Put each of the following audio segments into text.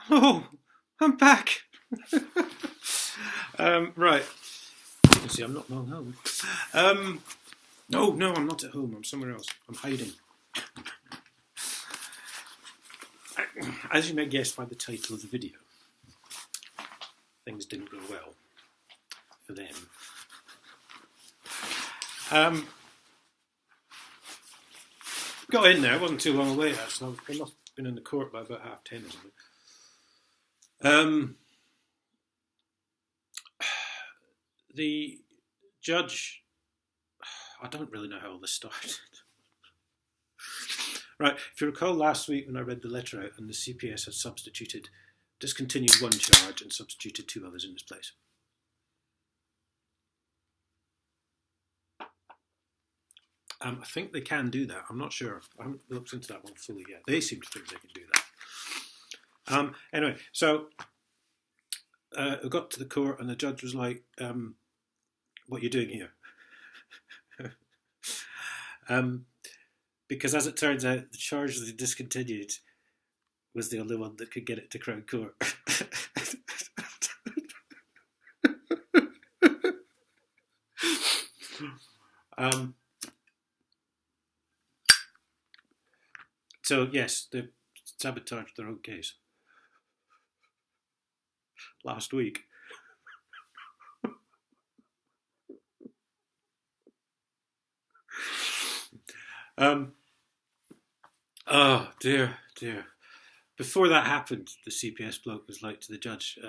Oh, I'm back. Right. You can see I'm not long home. No, I'm not at home. I'm somewhere else. I'm hiding. As you may guess by the title of the video, things didn't go well for them. Got in there. It wasn't too long away, actually. I must have been in the court by about 10:30 or something. The judge, I don't really know how all this started. Right, if you recall last week when I read the letter out and the CPS had discontinued one charge and substituted two others in its place. I think they can do that. I'm not sure. I haven't looked into that one fully yet. They seem to think they can do that. Anyway, so I got to the court and the judge was like, what are you doing here? Because as it turns out, the charge that they discontinued was the only one that could get it to Crown Court. So yes, they sabotaged their own case last week. Oh dear. Before that happened, the CPS bloke was like to the judge,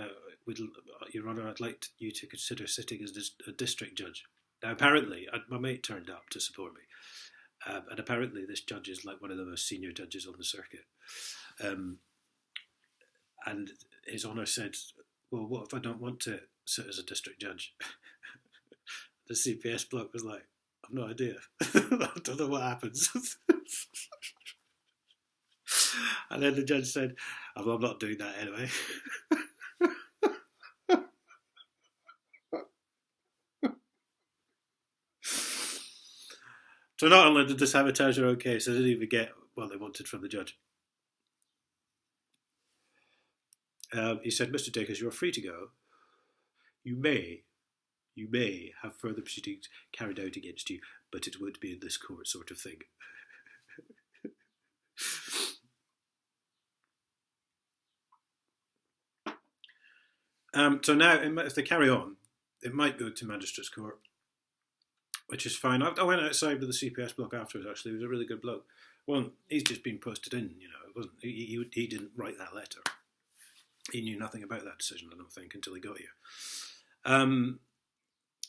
Your Honour, I'd like you to consider sitting as a district judge. Now apparently, my mate turned up to support me. And apparently this judge is like one of the most senior judges on the circuit. And His Honour said, well, what if I don't want to sit as a district judge? The CPS bloke was like, I've no idea. I don't know what happens. And then the judge said, I'm not doing that anyway. So not only did the sabotage their own case, they didn't even get what they wanted from the judge. He said, Mr. Dacus, you are free to go. You may have further proceedings carried out against you, but it won't be in this court, sort of thing. So now, if they carry on, it might go to Magistrates Court, which is fine. I went outside with the CPS bloke afterwards, actually. He was a really good bloke. Well, he's just been posted in, you know. It wasn't, he didn't write that letter. He knew nothing about that decision, I don't think, until he got here.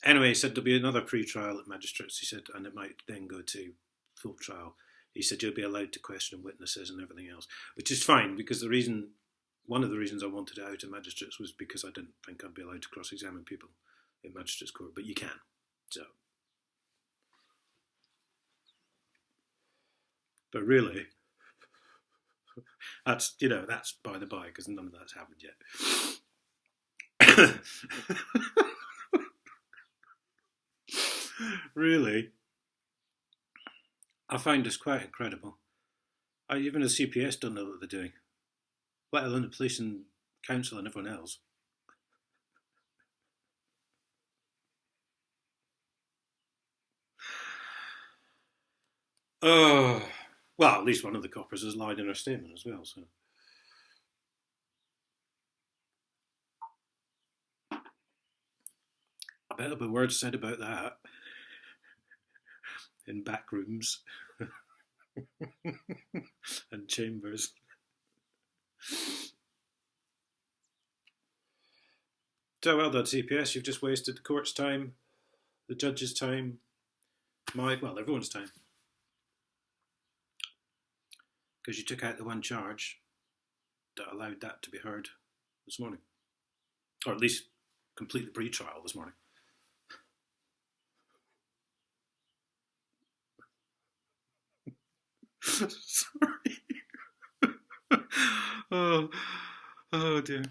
Anyway, he said there'll be another pre-trial at Magistrates, he said, and it might then go to full trial. He said you'll be allowed to question witnesses and everything else, which is fine, because one of the reasons I wanted it out of Magistrates was because I didn't think I'd be allowed to cross-examine people in Magistrates Court, but you can, so. But really, that's by the by, because none of that's happened yet. Really, I find this quite incredible. Even the CPS don't know what they're doing, let alone the police and council and everyone else. Oh, well, at least one of the coppers has lied in her statement as well, so. I bet there'll be words said about that in back rooms and chambers. So well done, CPS. You've just wasted the court's time, the judge's time, everyone's time. Because you took out the one charge that allowed that to be heard this morning. Or at least complete the pre-trial this morning. Sorry. Oh dear.